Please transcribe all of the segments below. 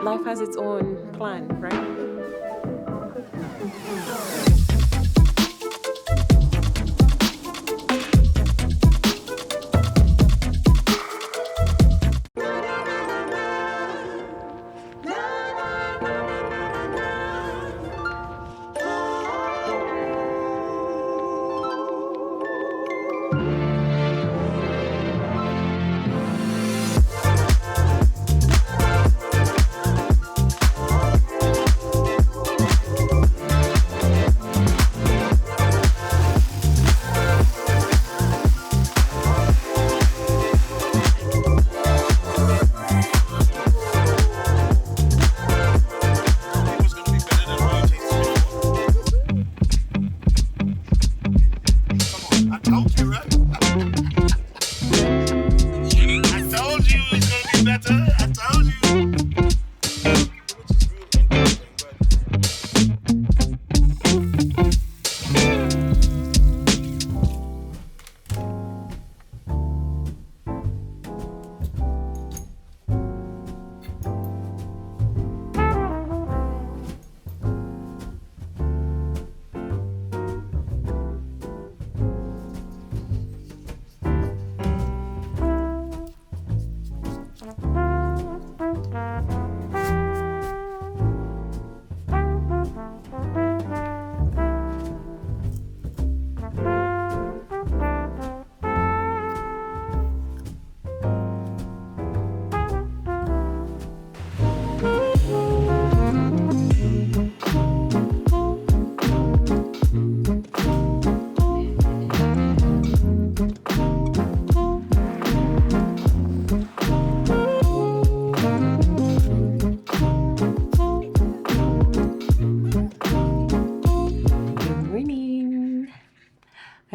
Life has its own plan, right?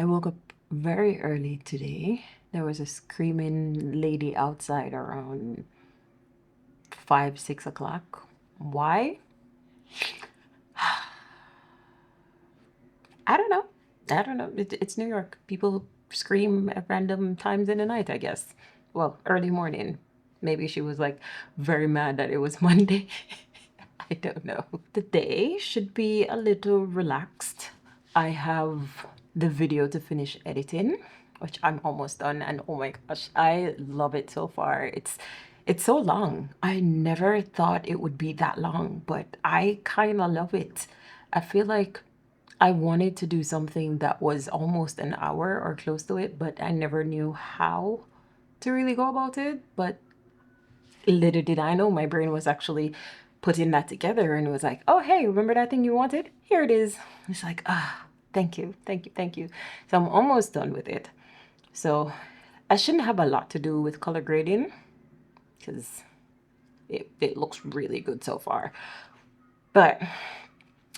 I woke up very early today. There was a screaming lady outside around 5, 6 o'clock. Why? I don't know. I don't know. It's New York. People scream at random times in the night, I guess. Well, early morning. Maybe she was like very mad that it was Monday. I don't know. The day should be a little relaxed. I have the video to finish editing, which I'm almost done, and oh my gosh, I love it so far. It's so long. I never thought it would be that long, but I kind of love it. I feel like I wanted to do something that was almost an hour or close to it, but I never knew how to really go about it. But little did I know, my brain was actually putting that together and was like, oh, hey, remember that thing you wanted? Here it is. It's like, thank you, thank you, thank you. So I'm almost done with it. So I shouldn't have a lot to do with color grading because it looks really good so far. But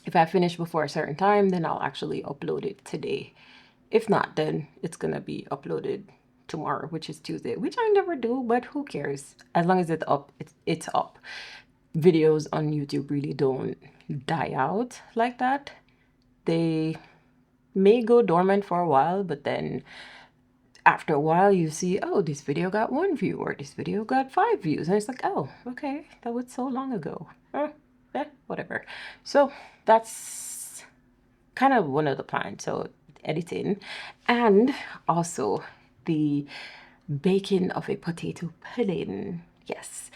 if I finish before a certain time, then I'll actually upload it today. If not, then it's gonna be uploaded tomorrow, which is Tuesday, which I never do, but who cares? As long as it's up, it's up. Videos on YouTube really don't die out like that. They may go dormant for a while, but then after a while you see, oh, this video got 1 view or this video got 5 views. And it's like, oh, okay, that was so long ago. Whatever. So that's kind of one of the plans. So editing and also the baking of a potato pudding. Yes,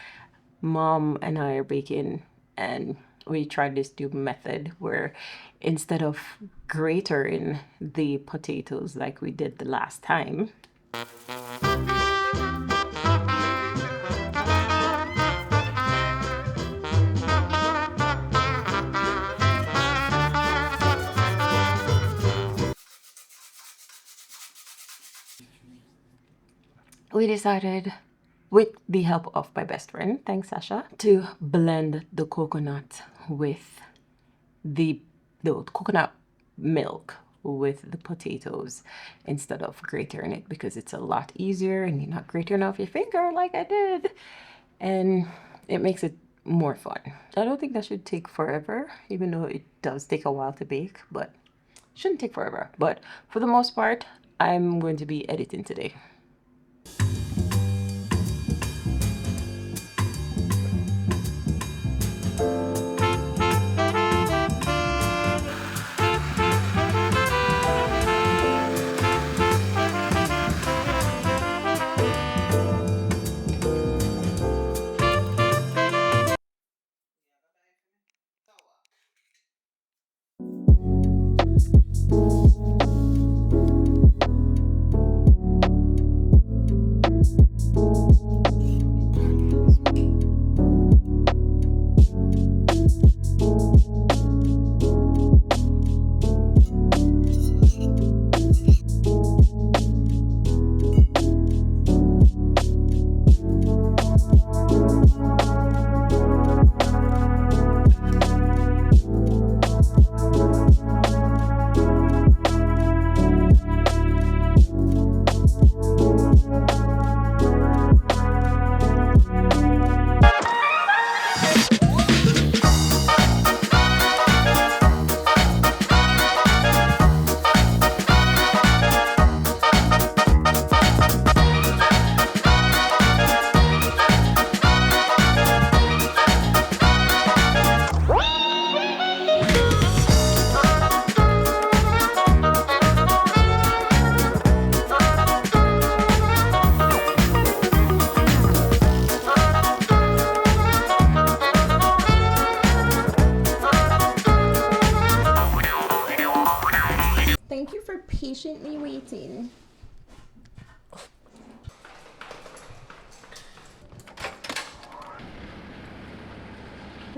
Mom and I are baking, and we tried this new method where instead of gratering the potatoes like we did the last time, we decided, with the help of my best friend, thanks Sasha, to blend the coconut with the coconut milk with the potatoes instead of grating it, because it's a lot easier and you're not grating off your finger like I did, and it makes it more fun. I don't think that should take forever, even though it does take a while to bake, but it shouldn't take forever. But for the most part, I'm going to be editing today.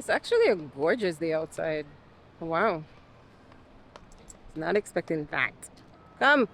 It's actually a gorgeous day outside. Wow. Not expecting that. Come.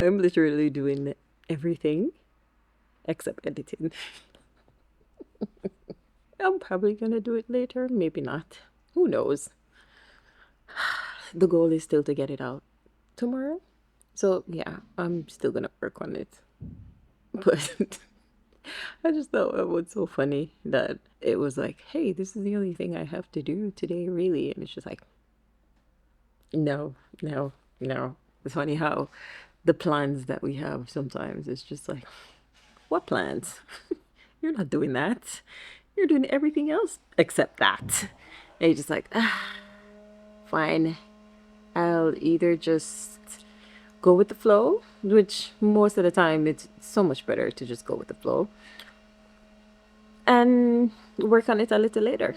I'm literally doing everything except editing. I'm probably gonna do it later, maybe not. Who knows? The goal is still to get it out tomorrow. So yeah, I'm still gonna work on it. But I just thought it was so funny that it was like, hey, this is the only thing I have to do today, really. And it's just like, no, no, no. It's funny how the plans that we have sometimes it's just like, what plans? You're not doing that. You're doing everything else except that. And you're just like, fine. I'll either just go with the flow, which most of the time it's so much better to just go with the flow, and work on it a little later.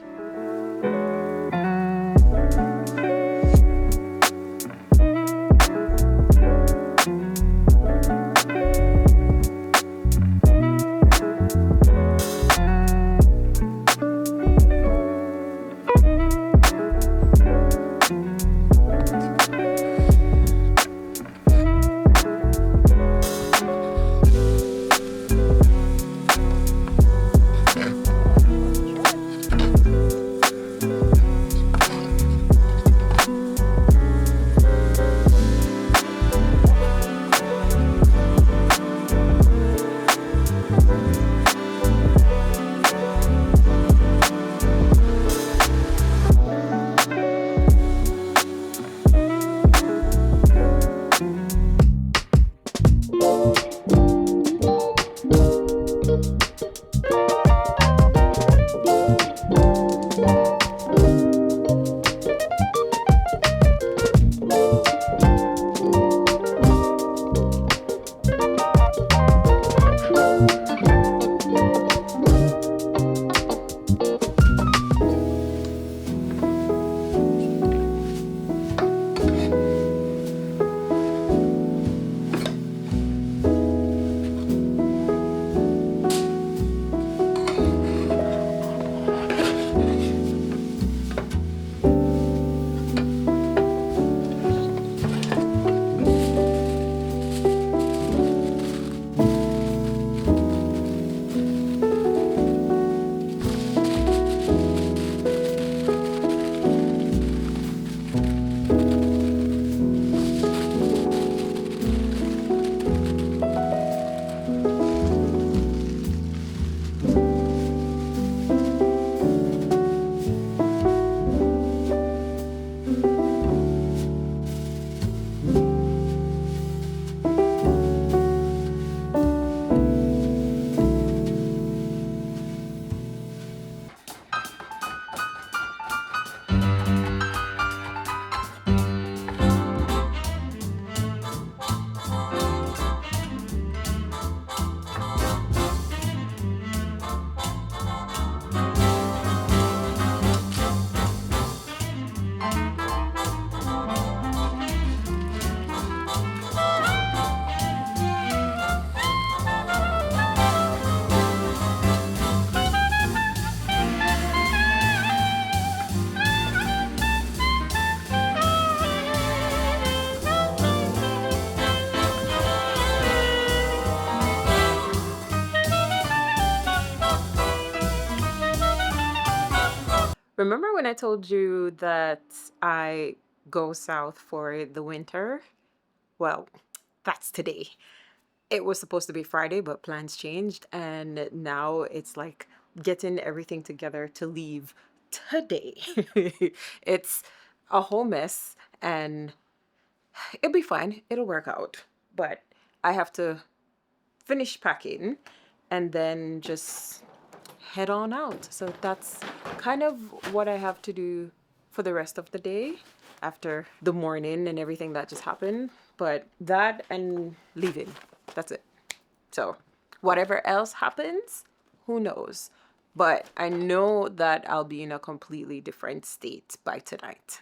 Remember when I told you that I go south for the winter? Well, that's today. It was supposed to be Friday, but plans changed, and now it's like getting everything together to leave today. It's a whole mess, and it'll be fine. It'll work out. But I have to finish packing and then just head on out. So that's kind of what I have to do for the rest of the day after the morning and everything that just happened. But that and leaving, that's it. So whatever else happens, who knows? But I know that I'll be in a completely different state by tonight.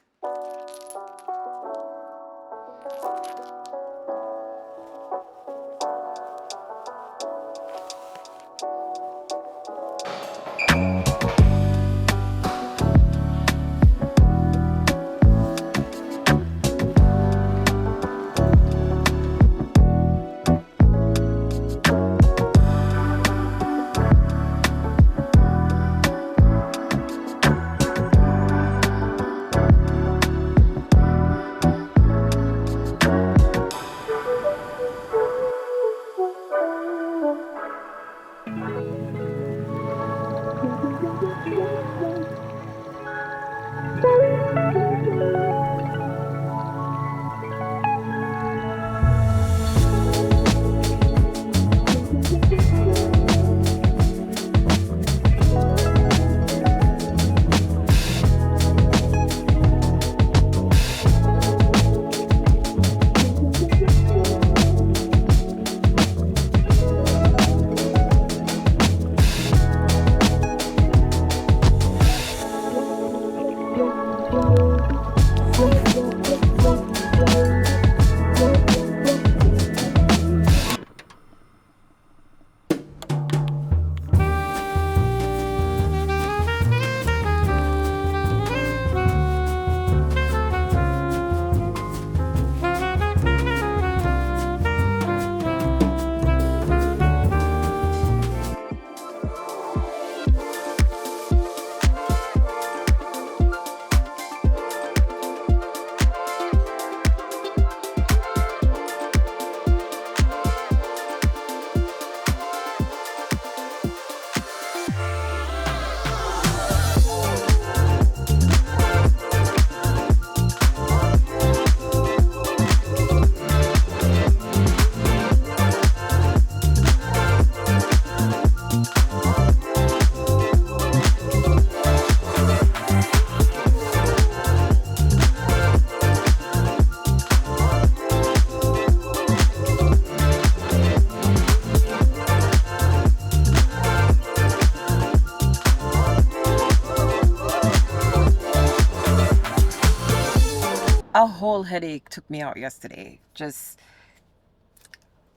A whole headache took me out yesterday. Just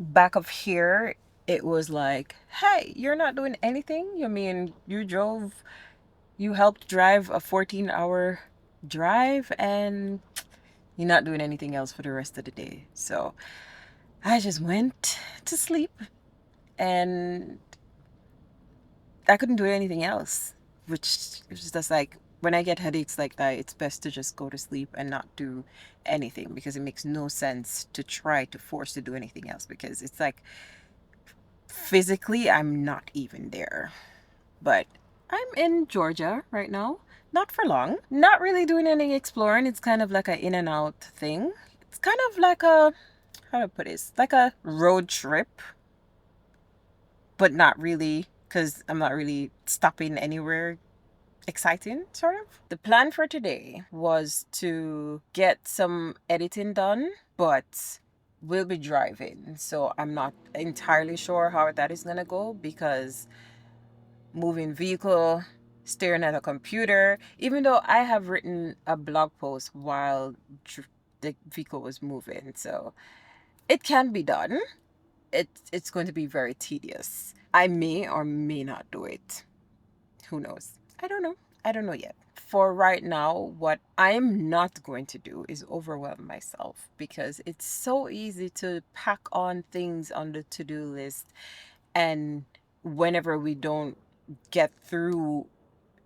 back of here, it was like, hey, you're not doing anything? You mean you helped drive a 14-hour drive and you're not doing anything else for the rest of the day. So I just went to sleep and I couldn't do anything else, which is just like, when I get headaches like that, it's best to just go to sleep and not do anything, because it makes no sense to try to force to do anything else, because it's like physically I'm not even there. But I'm in Georgia right now, not for long, not really doing any exploring. It's kind of like an in and out thing. It's kind of like a, how to put it, it's like a road trip, but not really, because I'm not really stopping anywhere exciting, sort of. The plan for today was to get some editing done, but we'll be driving, so I'm not entirely sure how that is gonna go, because moving vehicle, staring at a computer, even though I have written a blog post while the vehicle was moving, so it can be done. It's going to be very tedious. I may or may not do it. Who knows? I don't know. I don't know yet. For right now, what I'm not going to do is overwhelm myself, because it's so easy to pack on things on the to-do list, and whenever we don't get through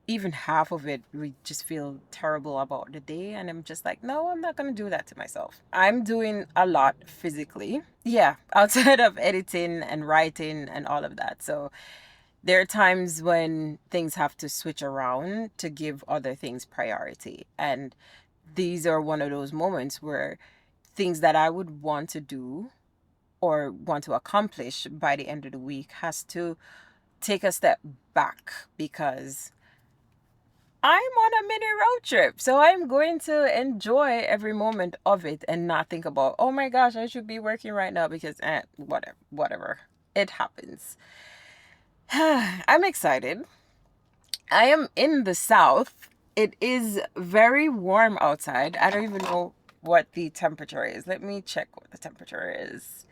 even half of it, we just feel terrible about the day. And I'm just like, no, I'm not going to do that to myself. I'm doing a lot physically. Yeah, outside of editing and writing and all of that. So there are times when things have to switch around to give other things priority. And these are one of those moments where things that I would want to do or want to accomplish by the end of the week has to take a step back because I'm on a mini road trip. So I'm going to enjoy every moment of it and not think about, oh my gosh, I should be working right now because whatever. It happens. I'm excited. I am in the South. It is very warm outside. I don't even know what the temperature is. Let me check what the temperature is.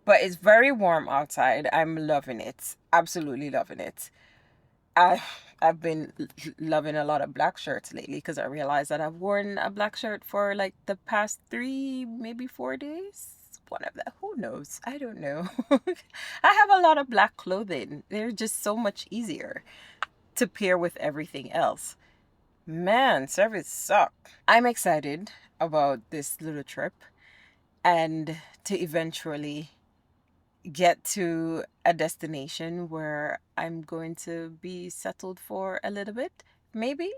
But it's very warm outside. I'm loving it. Absolutely loving it. I I've been loving a lot of black shirts lately because I realized that I've worn a black shirt for like the past 3, maybe 4 days. One of that. Who knows? I don't know. I have a lot of black clothing. They're just so much easier to pair with everything else. Man, service suck. I'm excited about this little trip and to eventually get to a destination where I'm going to be settled for a little bit. Maybe,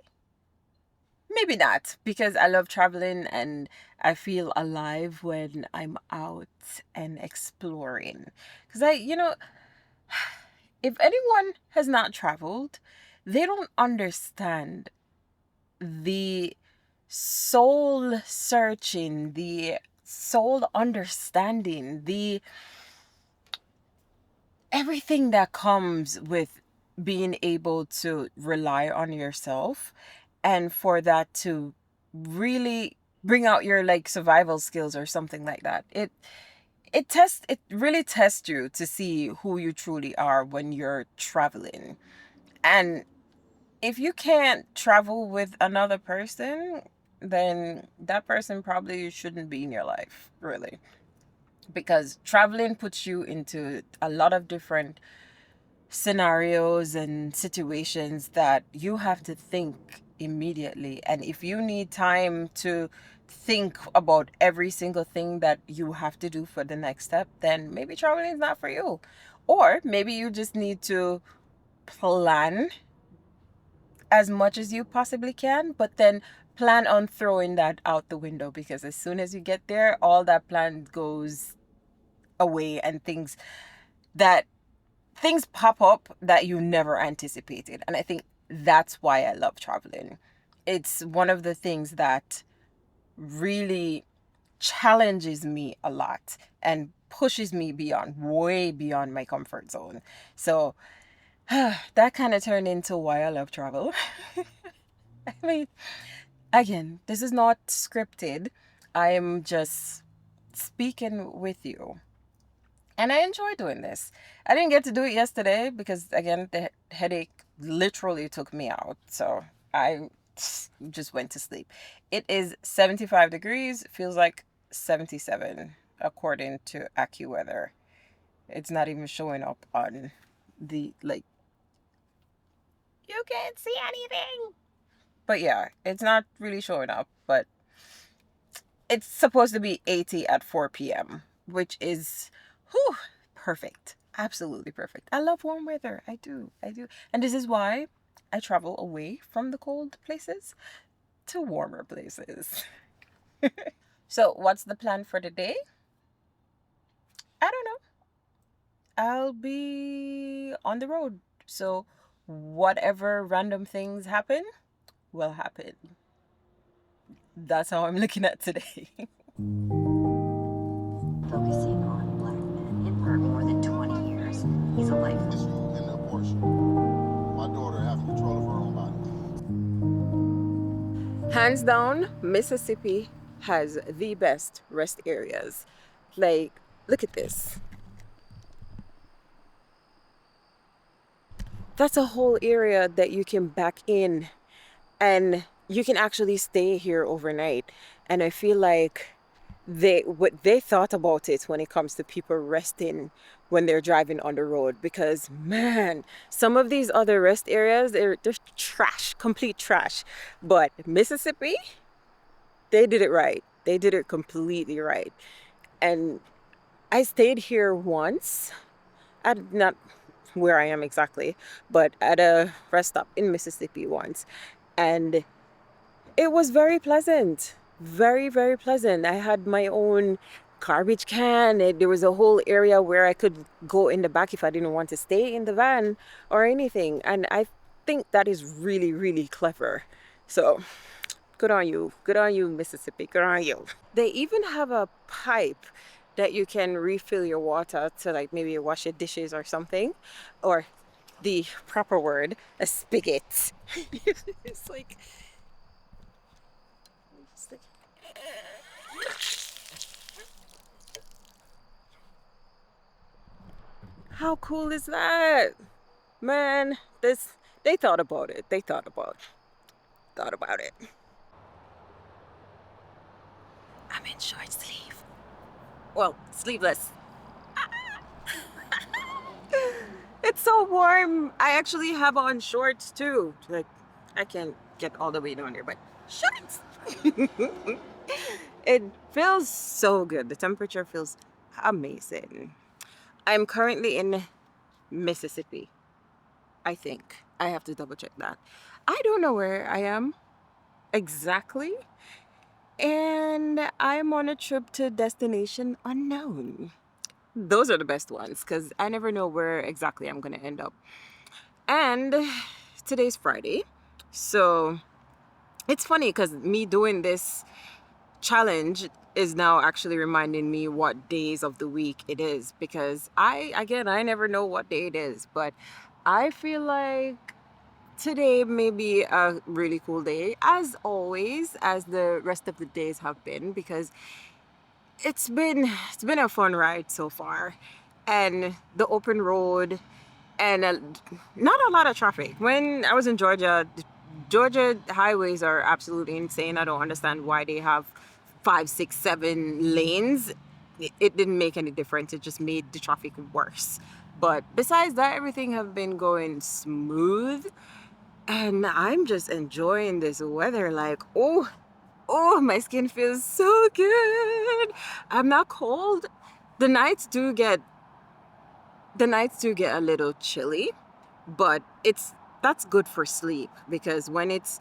maybe not, because I love traveling and I feel alive when I'm out and exploring. Because if anyone has not traveled, they don't understand the soul searching, the soul understanding, the everything that comes with being able to rely on yourself and for that to really bring out your like survival skills or something like that. It really tests you to see who you truly are when you're traveling. And if you can't travel with another person, then that person probably shouldn't be in your life, really. Because traveling puts you into a lot of different scenarios and situations that you have to think immediately. And if you need time to think about every single thing that you have to do for the next step, then maybe traveling is not for you. Or maybe you just need to plan as much as you possibly can, but then plan on throwing that out the window because as soon as you get there, all that plan goes away and that things pop up that you never anticipated. And I think that's why I love traveling. It's one of the things that really challenges me a lot and pushes me way beyond my comfort zone. So that kind of turned into why I love travel. I mean, again, this is not scripted. I am just speaking with you. And I enjoy doing this. I didn't get to do it yesterday because, again, the headache literally took me out. So I just went to sleep. It is 75 degrees, feels like 77 according to AccuWeather. It's not even showing up on the, like, you can't see anything. But yeah, it's not really showing up, but it's supposed to be 80 at 4 p.m., which is perfect. Absolutely perfect. I love warm weather. I do. I do. And this is why I travel away from the cold places to warmer places. So, what's the plan for the day? I don't know. I'll be on the road. So, whatever random things happen will happen. That's how I'm looking at today. Focusing on black men in for more than 20 years. He's a life. And abortion. My daughter has control of her own body. Hands down, Mississippi has the best rest areas. Like, look at this. That's a whole area that you can back in and you can actually stay here overnight. And I feel like what they thought about it when it comes to people resting when they're driving on the road, because man, some of these other rest areas, they're trash, complete trash. But Mississippi, they did it right. They did it completely right. And I stayed here once at not where I am exactly, but at a rest stop in Mississippi once. And it was very pleasant. Very, very pleasant. I had my own garbage can. There was a whole area where I could go in the back if I didn't want to stay in the van or anything. And I think that is really, really clever. So good on you. Good on you, Mississippi. Good on you. They even have a pipe that you can refill your water to, like, maybe wash your dishes or something. Or the proper word, a spigot. It's like, how cool is that? Man, they thought about it. They thought about it. I'm in short sleeve. Well, sleeveless. It's so warm. I actually have on shorts too. Like, I can't get all the way down there, but shorts. It feels so good. The temperature feels amazing. I'm currently in Mississippi, I think. I have to double check that. I don't know where I am exactly. And I'm on a trip to destination unknown. Those are the best ones because I never know where exactly I'm going to end up. And today's Friday. So it's funny because me doing this challenge is now actually reminding me what days of the week it is, because I never know what day it is, but I feel like today may be a really cool day, as always, as the rest of the days have been, because it's been a fun ride so far, and the open road, and not a lot of traffic. When I was in Georgia, the Georgia highways are absolutely insane. I don't understand why they have 5, 6, 7 lanes. It didn't make any difference. It just made the traffic worse. But besides that, everything have been going smooth, and I'm just enjoying this weather. Like, oh, my skin feels so good. I'm not cold. The nights do get a little chilly, but that's good for sleep, because when it's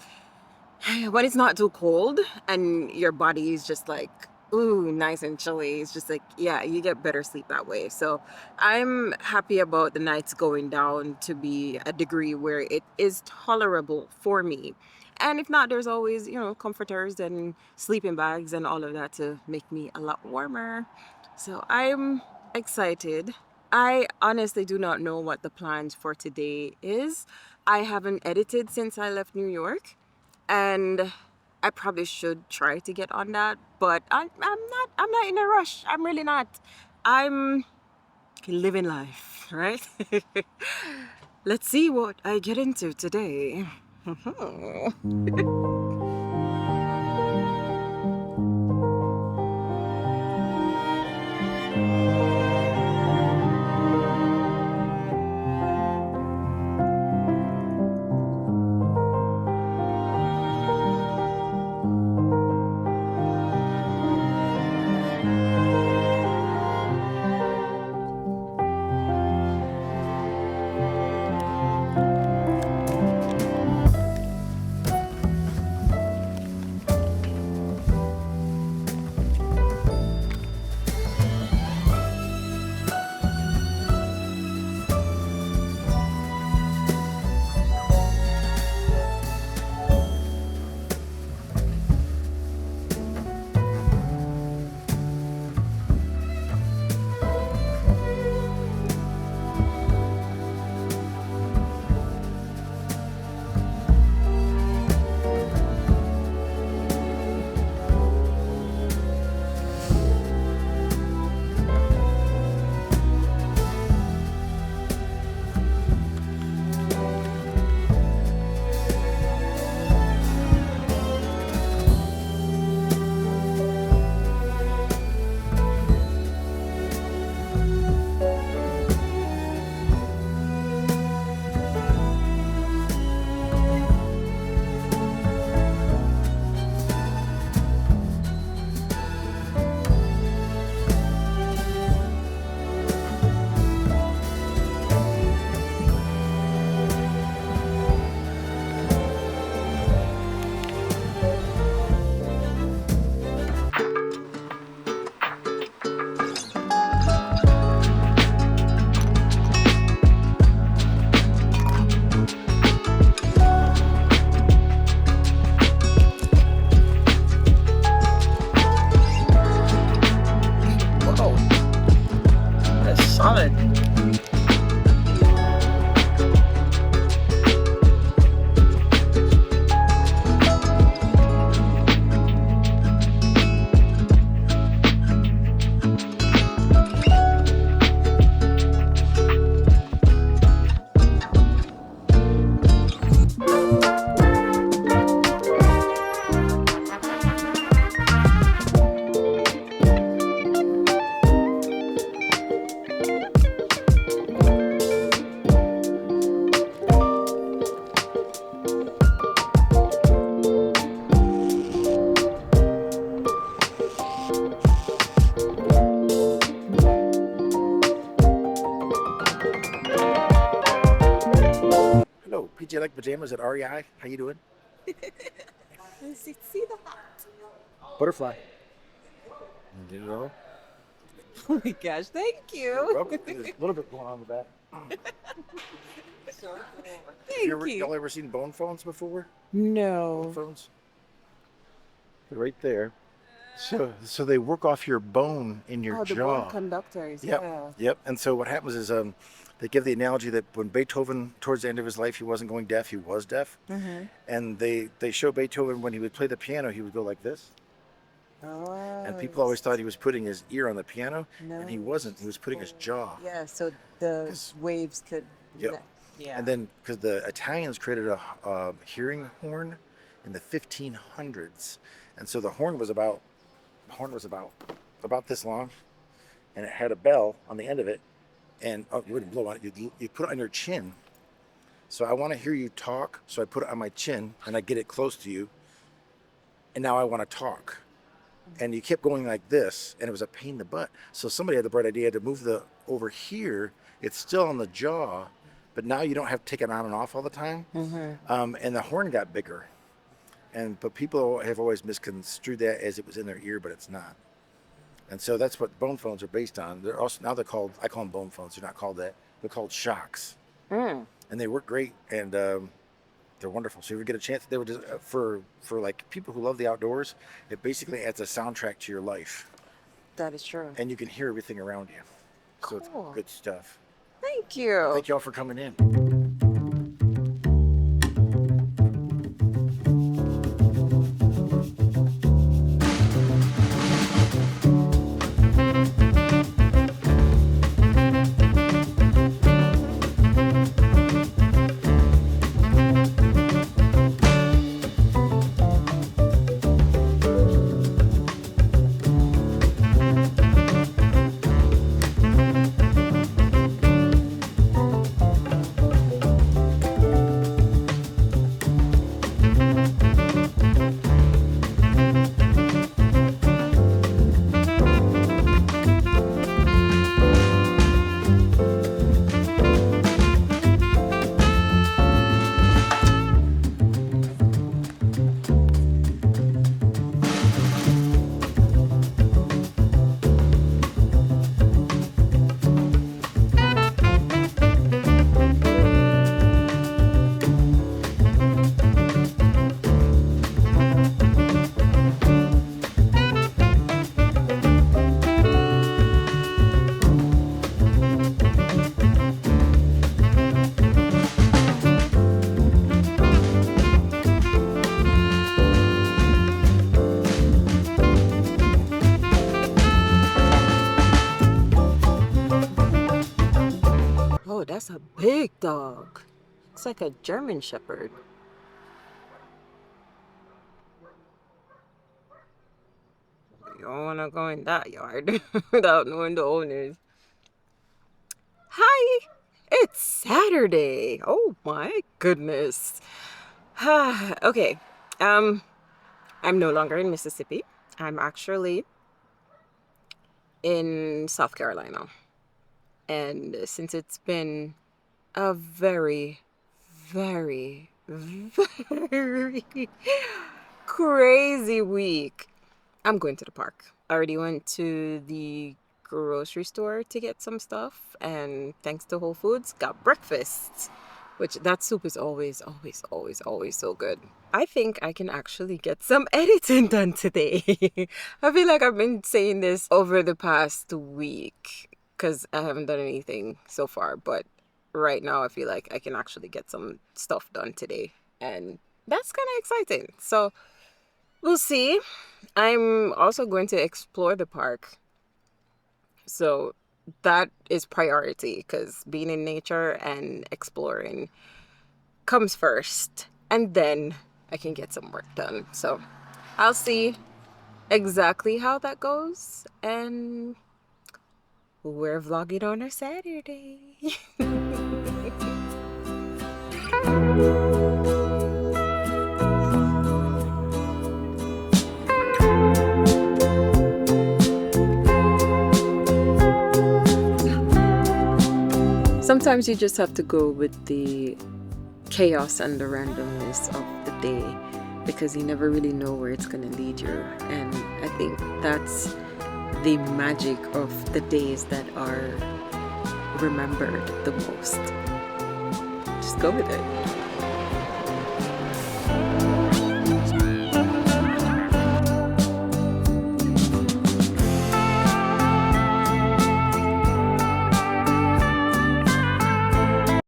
not too cold and your body is just like, ooh, nice and chilly, it's just like, yeah, you get better sleep that way. So I'm happy about the nights going down to be a degree where it is tolerable for me. And if not, there's always, comforters and sleeping bags and all of that to make me a lot warmer. So I'm excited. I honestly do not know what the plans for today is. I haven't edited since I left New York, and I probably should try to get on that, but I'm not in a rush. I'm really not. I'm living life, right? Let's see what I get into today. PJ like pajamas at REI. How you doing? See the hat. Butterfly. You know. Oh my gosh, thank you. Welcome. There's a little bit going on in the back. Thank Y'all ever seen bone phones before? No. Phones. They're right there. So they work off your bone in your the jaw. bone conductors. Yep. Yeah. Yep. And so what happens is they give the analogy that when Beethoven, towards the end of his life, he wasn't going deaf, he was deaf. Mm-hmm. And they show Beethoven when he would play the piano, he would go like this. Oh. And people always thought he was putting his ear on the piano, No. and he wasn't. He was putting his jaw. Yeah, so the waves could. Yep. Yeah. And then, because the Italians created a hearing horn in the 1500s, and so the horn was about this long, and it had a bell on the end of it, and you wouldn't blow on it. You put it on your chin. So I want to hear you talk, so I put it on my chin, and I get it close to you, and now I want to talk. And you kept going like this, and it was a pain in the butt. So somebody had the bright idea to move over here. It's still on the jaw, but now you don't have to take it on and off all the time. Mm-hmm. And the horn got bigger. But people have always misconstrued that as it was in their ear, but it's not. And so that's what bone phones are based on. They're also now called, I call them bone phones. They're not called that. They're called shocks. Mm. And they work great, and they're wonderful. So if you get a chance, they were just for like people who love the outdoors. It basically adds a soundtrack to your life, That is true. and you can hear everything around you. So Cool. it's good stuff. Thank you. Thank you all for coming in. Oh, that's a big dog. It's like a German Shepherd. You don't want to go in that yard without knowing the owners. Hi, it's Saturday. Oh my goodness. Okay, I'm no longer in Mississippi. I'm actually in South Carolina. And since it's been a very, very, very crazy week, I'm going to the park. I already went to the grocery store to get some stuff, and thanks to Whole Foods, got breakfast, which that soup is always so good. I think I can actually get some editing done today. I feel like I've been saying this over the past week because I haven't done anything so far, but right now I feel like I can actually get some stuff done today, and that's kind of exciting. So we'll see. I'm also going to explore the park, so that is priority because being in nature and exploring comes first, and then I can get some work done. So I'll see exactly how that goes, and we're vlogging on a Saturday. Sometimes you just have to go with the chaos and the randomness of the day, because you never really know where it's going to lead you. And I think that's the magic of the days that are remembered the most. Just go with it.